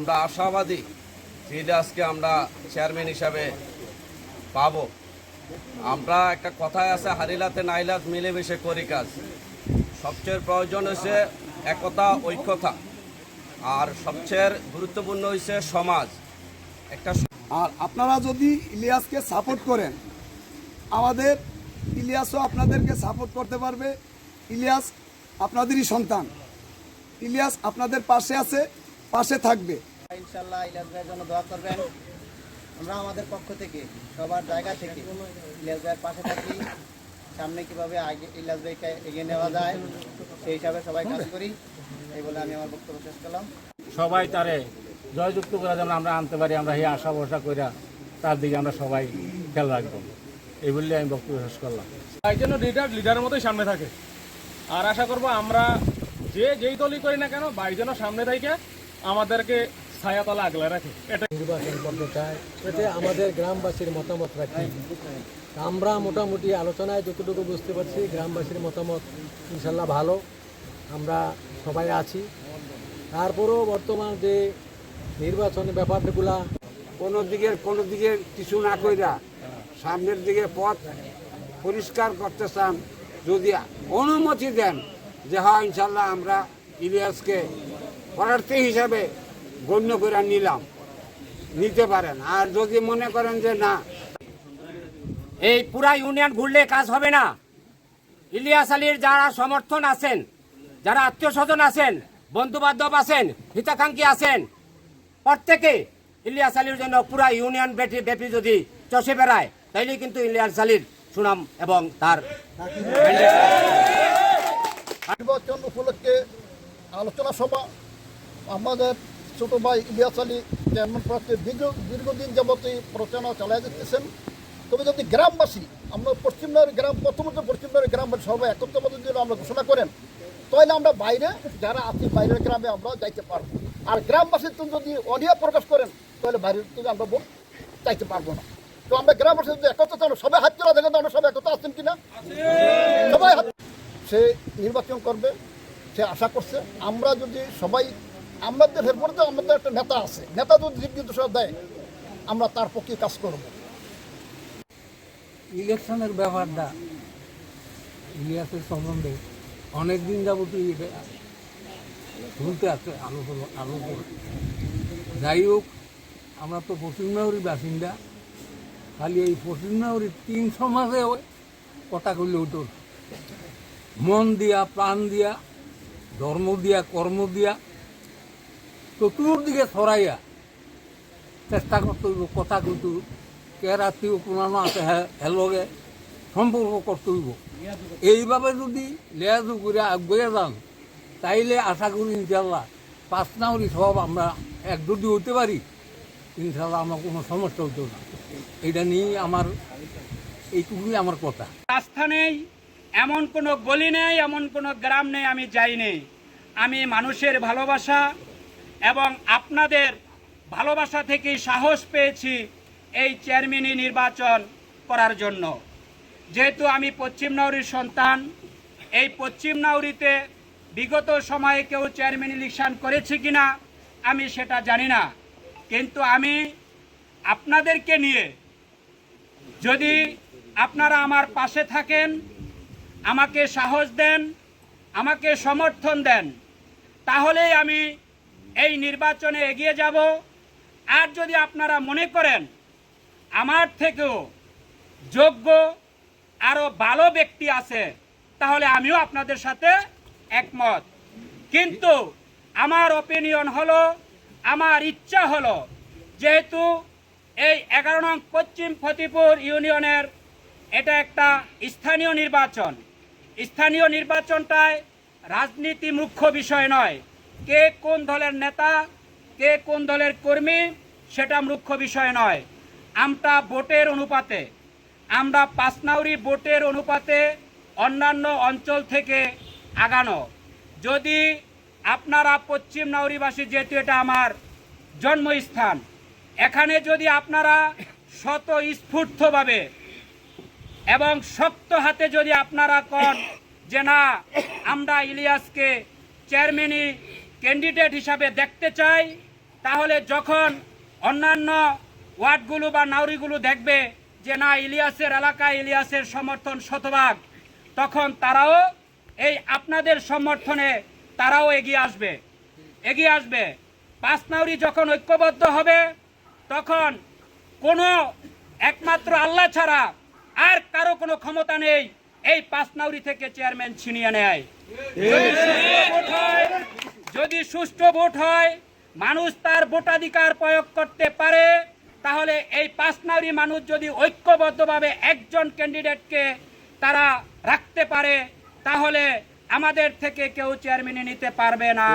আমরা আশাবাদী যে ইলিয়াসকে আমরা চেয়ারম্যান হিসাবে পাব। আমরা একটা কথায় আছে, হারিলাতে নাইলাত মিলেমিশে করি কাজ। সবচেয়ে প্রয়োজন হয়েছে একতা, ঐক্যতা, আর সবচেয়ে গুরুত্বপূর্ণ হয়েছে সমাজ একটা। আর আপনারা যদি ইলিয়াসকে সাপোর্ট করেন, আমাদের ইলিয়াসও আপনাদেরকে সাপোর্ট করতে পারবে। ইলিয়াস আপনাদেরই সন্তান, ইলিয়াস আপনাদের পাশে আছে, পাশে থাকবে। ইনশাআল্লাহ ইলিয়াস ভাইয়ের জন্য দোয়া করবেন। আমরা আমাদের পক্ষ থেকে সবার জায়গা থেকে ইলিয়াস ভাইয়ের পাশে থাকি। সামনে কিভাবে ইলিয়াস ভাইকে এগিয়ে নেওয়া যায় সেই হিসাবে সবাই কাজ করি, এই বলে আমি আমার বক্তব্য শেষ করলাম। সবাই তারে জয়যুক্ত করে যেন আমরা আনতে পারি, আমরা এই আশা ভরসা করে তার দিকে আমরা সবাই খেয়াল রাখবো, এই বললে আমি বক্তব্য শেষ করলাম। তাই জন্য লিডারের মতোই সামনে থাকে। আর আশা করবো আমরা যেই দলই করি না কেন, ভাই যেন সামনে থেকে আমাদেরকে ছায়াতলা আগলে রাখে। এটা নির্বাচন করতে চাই, এতে আমাদের গ্রামবাসীর মতামত রাখি। আমরা মোটামুটি আলোচনায় যতটুকু বুঝতে পারছি, গ্রামবাসীর মতামত ইনশাল্লাহ ভালো, আমরা সবাই আছি। তারপরেও বর্তমান যে নির্বাচনের ব্যাপারগুলা কোনো দিকে কিছু না কইরা সামনের দিকে পথ পরিষ্কার করতে চান, যদি অনুমতি দেন যে হ্যাঁ ইনশাল্লাহ আমরা ইলিয়াসকে প্রার্থী হিসাবে গণ্য করে নিতে পারেন। আর যদি মনে করেন যে না, এই পুরা ইউনিয়ন ঘুরলে কাজ হবে না। ইলিয়াস আলীর যারা সমর্থন আছেন, যারা আত্মীয় স্বজন আছেন, বন্ধু বান্ধব আছেন, হিতাকাঙ্ক্ষী আছেন, প্রত্যেকে ইলিয়াস আলীর জন্য পুরা ইউনিয়ন ব্যাপী যদি চষে বেড়ায়, তাইলে কিন্তু ইলিয়াস আলীর সুনাম এবং তার নির্বাচন উপলক্ষে আলোচনা সভা। আমাদের ছোট ভাই ইলিয়াস আলী চেয়ারম্যান প্রার্থী দীর্ঘদিন যাবতীয় প্রচারণা চালিয়ে দিতেছেন। তবে যদি গ্রামবাসী, আমরা পশ্চিমবঙ্গের গ্রাম, প্রথমত পশ্চিমবঙ্গের গ্রামবাসী সবাই একত্রবাদের জন্য আমরা ঘোষণা করেন, তাহলে আমরা বাইরে যারা আছি বাইরের গ্রামে আমরা যাইতে পারবো। আর গ্রামবাসীর তো যদি অনিয়া প্রকাশ করেন, তাহলে বাইরের থেকে আমরা ভোট চাইতে পারবো না। তো আমরা গ্রামবাসী যদি একত্র, সবাই হাত তোলা দেখেন, আমরা সবাই একত্র আসছেন কিনা, সবাই সে নির্বাচন করবে, সে আশা করছে। আমরা যদি সবাই, আমাদের এরপরে তো আমাদের একটা নেতা আছে, নেতা যদি দিক নির্দেশনা দেয়, আমরা তার পক্ষে কাজ করব। ইলেকশনের ব্যাপারটা ইলিয়াসের সম্বন্ধে অনেক দিন যাবতীয় শুনতে আছে আলোচনা। যাই হোক, আমরা তো পশ্চিমনগরীর বাসিন্দা, খালি এই পশ্চিমনগরীর 300 মাসে কথা করলে ওটো মন দিয়া, প্রাণ দিয়া, ধর্ম দিয়া, কর্ম দিয়া, চতুর্দিকে ছড়াইয়া চেষ্টা করতে হইব, কথা কইতে হইব, কে রাত্রিও পুরানো আছে হেলগে সম্পর্ক করতে হইব। এইভাবে যদি লেয়াজু করে আগুয়ে যান, তাইলে আশা করি ইনশাল্লাহ 5 নাগরিক সব আমরা এক যদি হইতে পারি, ইনশাল্লাহ আমার কোনো সমস্যা হইতো না। এটা নিয়ে এইটুকুই আমার কথা। রাস্তা নেই, এমন কোনো গলি নেই, এমন কোনো গ্রাম নেই আমি যাইনি। আমি মানুষের ভালোবাসা এবং আপনাদের ভালোবাসা থেকেই সাহস পেয়েছি এই চেয়ারম্যান নির্বাচন করার জন্য। যেহেতু আমি পশ্চিম নাউরির সন্তান, এই পশ্চিম নাউরিতে বিগত সময়ে কেউ চেয়ারম্যান ইলেকশন করেছে কিনা আমি সেটা জানি না, কিন্তু আমি আপনাদেরকে নিয়ে, যদি আপনারা আমার পাশে থাকেন, আমাকে সাহস দেন, আমাকে সমর্থন দেন, তাহলেই আমি এই নির্বাচনে এগিয়ে যাব। আর যদি আপনারা মনে করেন আমার থেকেও যোগ্য আরও ভালো ব্যক্তি আছে, তাহলে আমিও আপনাদের সাথে একমত। কিন্তু আমার অপিনিয়ন হলো, আমার ইচ্ছা হলো, যেহেতু এই 11 নং পশ্চিম ফতিপুর ইউনিয়নের এটা একটা স্থানীয় নির্বাচন, স্থানীয় নির্বাচনটায় রাজনীতি মুখ্য বিষয় নয়। কে কোন দলের নেতা, কে কোন দলের কর্মী, সেটা মুখ্য বিষয় নয়। আমরা ভোটের অনুপাতে, আমরা 5 নাউরি ভোটের অনুপাতে অন্যান্য অঞ্চল থেকে আগানো। যদি আপনারা পশ্চিম নাউরিবাসী, যেহেতু এটা আমার জন্মস্থান, এখানে যদি আপনারা স্বতঃস্ফূর্তভাবে এবং শক্ত হাতে যদি আপনারা কন যে না, আমরা ইলিয়াসকে চেয়ারম্যানই ক্যান্ডিডেট হিসাবে দেখতে চাই, তাহলে যখন অন্যান্য ওয়ার্ডগুলো বা নাউরিগুলো দেখবে যে না ইলিয়াসের এলাকায় ইলিয়াসের সমর্থন শতভাগ, তখন তারাও এই আপনাদের সমর্থনে তারাও এগিয়ে আসবে। পাঁচ নাউরি যখন ঐক্যবদ্ধ হবে, তখন কোনো একমাত্র আল্লাহ ছাড়া আর কারো কোনো ক্ষমতা নেই এই পাঁচ নাউরি থেকে চেয়ারম্যান ছিনিয়ে নেয়। যদি সুষ্ঠু ভোট হয়, মানুষ তার ভোটাধিকার প্রয়োগ করতে পারে, তাহলে এই পাঁচ নাউরি মানুষ যদি ঐক্যবদ্ধভাবে একজন ক্যান্ডিডেটকে তারা রাখতে পারে, তাহলে আমাদের থেকে কেউ চেয়ারম্যানে নিতে পারবে না।